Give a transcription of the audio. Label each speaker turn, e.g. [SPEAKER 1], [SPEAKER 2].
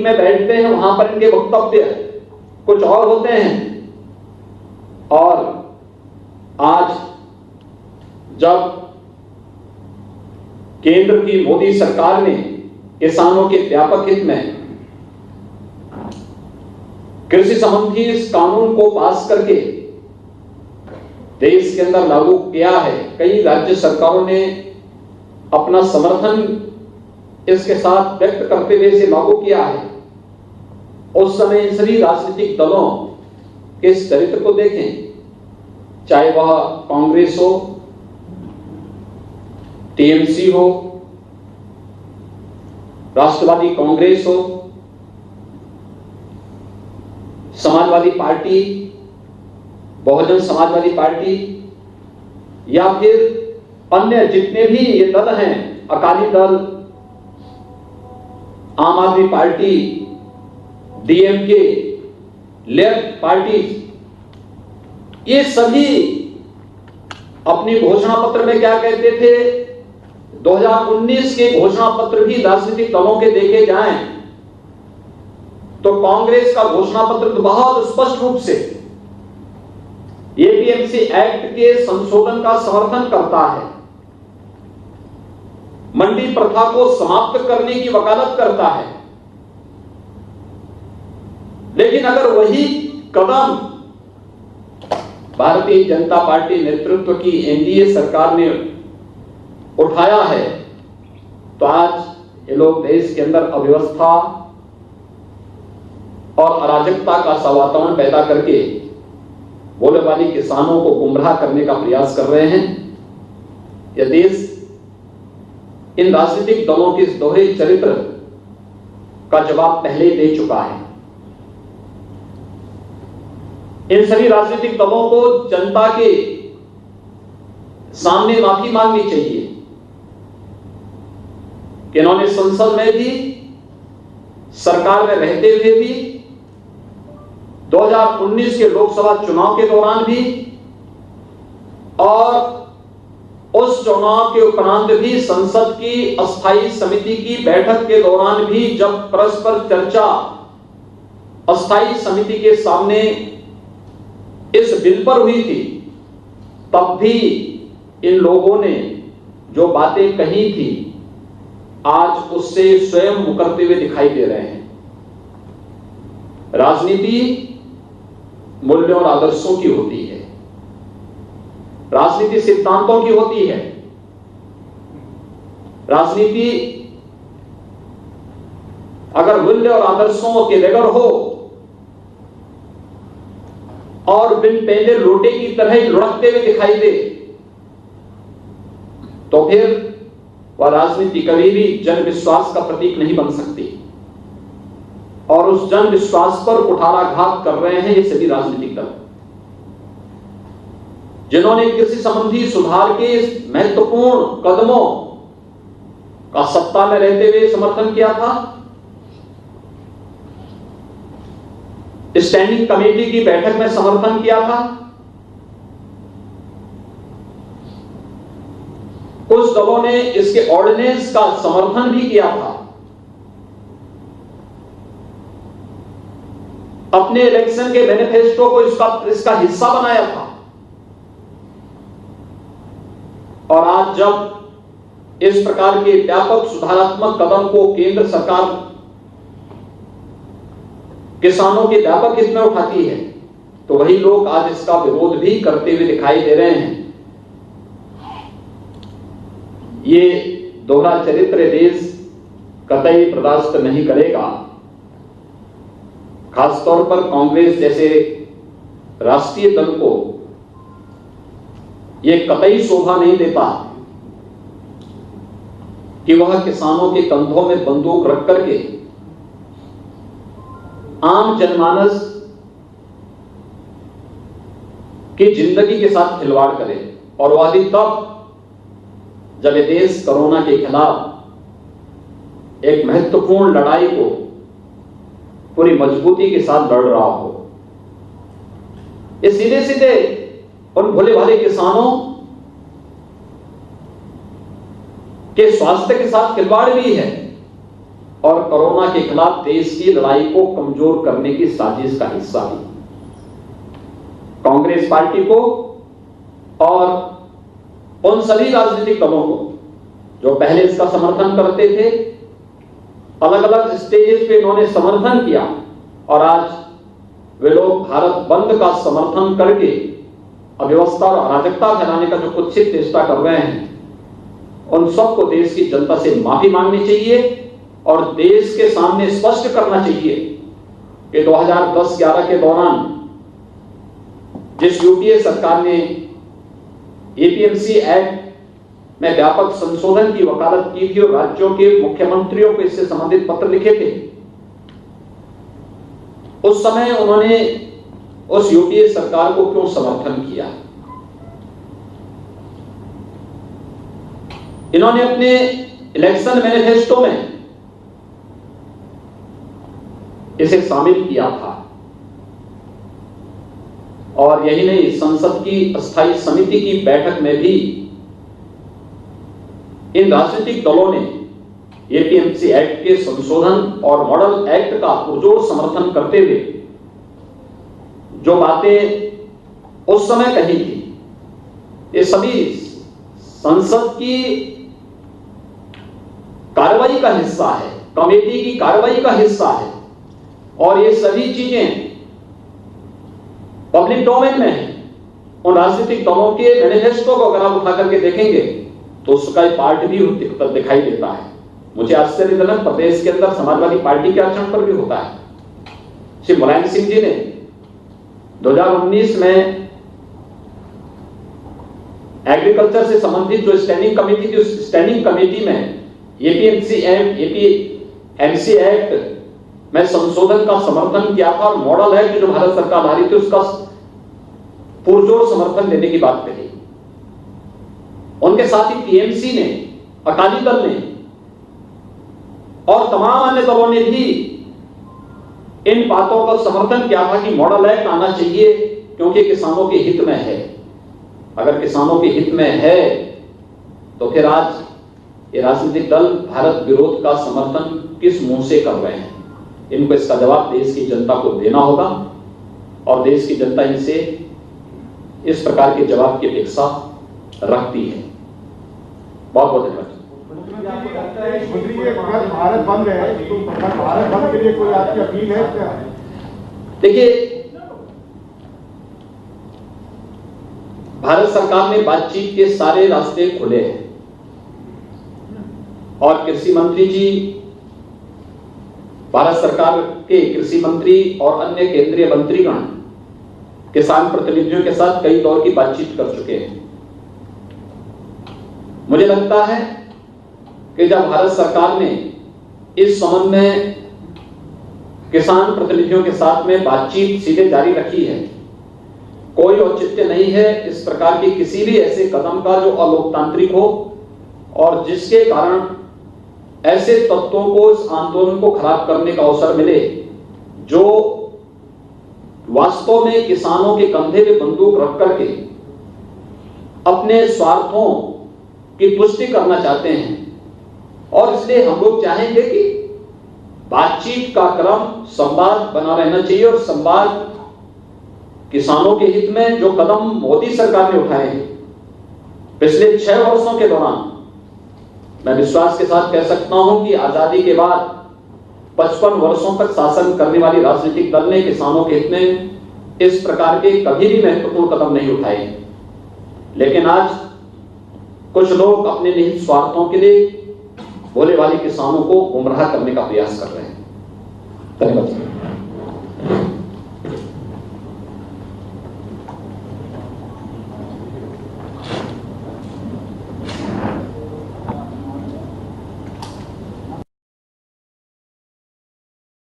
[SPEAKER 1] Meeting में बैठते हैं वहां पर इनके वक्तव्य कुछ और होते हैं, और आज जब केंद्र की मोदी सरकार ने किसानों के व्यापक हित में कृषि संबंधी इस कानून को पास करके देश के अंदर लागू किया है, कई राज्य सरकारों ने अपना समर्थन इसके साथ व्यक्त करते हुए इसे लागू किया है। उस समय इन सभी राजनीतिक दलों के इस चरित्र को देखें, चाहे वह कांग्रेस हो, टीएमसी हो, राष्ट्रवादी कांग्रेस हो, समाजवादी पार्टी, बहुजन समाजवादी पार्टी, या फिर अन्य जितने भी ये दल हैं, अकाली दल, आम आदमी पार्टी, डीएमके, लेफ्ट पार्टी, ये सभी अपनी घोषणा पत्र में क्या कहते थे? 2019 के घोषणा पत्र भी राजनीतिक दलों के देखे जाएं तो कांग्रेस का घोषणा पत्र तो बहुत स्पष्ट रूप से एपीएमसी एक्ट के संशोधन का समर्थन करता है, मंडी प्रथा को समाप्त करने की वकालत करता है। लेकिन अगर वही कदम भारतीय जनता पार्टी नेतृत्व की एनडीए सरकार ने उठाया है तो आज ये लोग देश के अंदर अव्यवस्था और अराजकता का सा वातावरण पैदा करके भोले भाले किसानों को गुमराह करने का प्रयास कर रहे हैं। यह देश इन राजनीतिक दलों के इस दोहरे चरित्र का जवाब पहले ही दे चुका है। इन सभी राजनीतिक दलों को जनता के सामने माफी मांगनी चाहिए कि इन्होंने संसद में भी, सरकार में रहते हुए भी, 2019 के लोकसभा चुनाव के दौरान भी और उस चुनाव के उपरांत भी संसद की अस्थायी समिति की बैठक के दौरान भी जब परस्पर चर्चा अस्थायी समिति के सामने इस बिल पर हुई थी, तब भी इन लोगों ने जो बातें कही थी आज उससे स्वयं मुकरते हुए दिखाई दे रहे हैं। राजनीति मूल्यों और आदर्शों की होती है, राजनीति सिद्धांतों की होती है। राजनीति अगर मूल्य और आदर्शों के बगैर हो और बिन पहले लोटे की तरह ही लुढ़कते हुए दिखाई दे तो फिर वह राजनीति कभी भी जन विश्वास का प्रतीक नहीं बन सकती। और उस जन विश्वास पर कुठाराघात कर रहे हैं ये सभी राजनीतिक दल, जिन्होंने कृषि संबंधी सुधार के महत्वपूर्ण कदमों का सत्ता में रहते हुए समर्थन किया था। स्टैंडिंग कमेटी की बैठक में समर्थन किया था। कुछ दलों ने इसके ऑर्डिनेंस का समर्थन भी किया था। अपने इलेक्शन के मैनिफेस्टो को इसका हिस्सा बनाया था। और आज जब इस प्रकार के व्यापक सुधारात्मक कदम को केंद्र सरकार किसानों के व्यापक हित में उठाती है तो वही लोग आज इसका विरोध भी करते हुए दिखाई दे रहे हैं। ये दोहरा चरित्र देश कतई बर्दाश्त नहीं करेगा। खासतौर पर कांग्रेस जैसे राष्ट्रीय दल को यह कतई शोभा नहीं देता कि वह किसानों के कंधों में बंदूक रख करके आम जनमानस की जिंदगी के साथ खिलवाड़ करे। और वह भी तब जब ये देश कोरोना के खिलाफ एक महत्वपूर्ण लड़ाई को पूरी मजबूती के साथ लड़ रहा हो। ये सीधे सीधे उन भोले भाले किसानों के स्वास्थ्य के साथ खिलवाड़ भी है। और कोरोना के खिलाफ देश की लड़ाई को कमजोर करने की साजिश का हिस्सा थी। कांग्रेस पार्टी को और उन सभी राजनीतिक दलों को जो पहले इसका समर्थन करते थे, अलग अलग स्टेजेस पे इन्होंने समर्थन किया और आज वे लोग भारत बंद का समर्थन करके अव्यवस्था और अराजकता फैलाने का जो कुत्सित चेष्टा कर रहे हैं, उन सबको देश की जनता से माफी मांगनी चाहिए और देश के सामने स्पष्ट करना चाहिए कि 2010-11 के दौरान जिस यूपीए सरकार ने एपीएमसी एक्ट में व्यापक संशोधन की वकालत की थी और राज्यों के मुख्यमंत्रियों को इससे संबंधित पत्र लिखे थे, उस समय उन्होंने उस यूपीए सरकार को क्यों समर्थन किया? इन्होंने अपने इलेक्शन मैनिफेस्टो में इसे शामिल किया था और यही नहीं, संसद की अस्थायी समिति की बैठक में भी इन राजनीतिक दलों ने एपीएमसी एक्ट के संशोधन और मॉडल एक्ट का पुरजोर समर्थन करते हुए जो बातें उस समय कही थी, ये सभी संसद की कार्रवाई का हिस्सा है, कमेटी की कार्रवाई का हिस्सा है और ये सभी चीजें पब्लिक डोमेन में है। उन राजनीतिक दलों के मैनिफेस्टो को अगर आप उठा करके देखेंगे तो उसका पार्ट भी दिखाई देता है। मुझे आश्चर्यजनक प्रदेश के अंदर समाजवादी पार्टी के आचरण पर भी होता है। श्री मुलायम सिंह जी ने 2019 में एग्रीकल्चर से संबंधित जो स्टैंडिंग कमेटी थी, उस स्टैंडिंग कमेटी में एपीएमसी एक्ट में संशोधन का समर्थन किया था और मॉडल एक्ट जो भारत सरकार ला रही थी उसका पुरजोर समर्थन देने की बात कही। उनके साथ ही टीएमसी ने, अकाली दल ने और तमाम अन्य दलों ने भी इन बातों का समर्थन किया था कि मॉडल एक्ट आना चाहिए क्योंकि किसानों के हित में है। अगर किसानों के हित में है तो फिर आज ये राजनीतिक दल भारत विरोध का समर्थन किस मुंह से कर रहे हैं? इनको इसका जवाब देश की जनता को देना होगा और देश की जनता इनसे इस प्रकार के जवाब की अपेक्षा रखती है। बहुत बहुत धन्यवाद।
[SPEAKER 2] भारत बंद है, तो भारत बंद के लिए कोई आपकी अपील है क्या?
[SPEAKER 1] देखिए, भारत सरकार ने बातचीत के सारे रास्ते खोले हैं और कृषि मंत्री जी, भारत सरकार के कृषि मंत्री और अन्य केंद्रीय मंत्रीगण किसान प्रतिनिधियों के साथ कई दौर की बातचीत कर चुके हैं। मुझे लगता है कि जब भारत सरकार ने इस संबंध में किसान प्रतिनिधियों के साथ में बातचीत सीधे जारी रखी है, कोई औचित्य नहीं है इस प्रकार के किसी भी ऐसे कदम का जो अलोकतांत्रिक हो और जिसके कारण ऐसे तत्वों को इस आंदोलन को खराब करने का अवसर मिले जो वास्तव में किसानों के कंधे पे बंदूक रख करके अपने स्वार्थों की पुष्टि करना चाहते हैं। और इसलिए हम लोग चाहेंगे कि बातचीत का क्रम संवाद बना रहना चाहिए और संवाद किसानों के हित में जो कदम मोदी सरकार ने उठाए हैं पिछले 6 वर्षों के दौरान, मैं विश्वास के साथ कह सकता हूं कि आजादी के बाद 55 वर्षों तक शासन करने वाली राजनीतिक दल ने किसानों के हित में इस प्रकार के कभी भी महत्वपूर्ण कदम नहीं उठाए। लेकिन आज कुछ लोग अपने निहित स्वार्थों के लिए भोले वाले किसानों को गुमराह करने का प्रयास कर रहे हैं। धन्यवाद।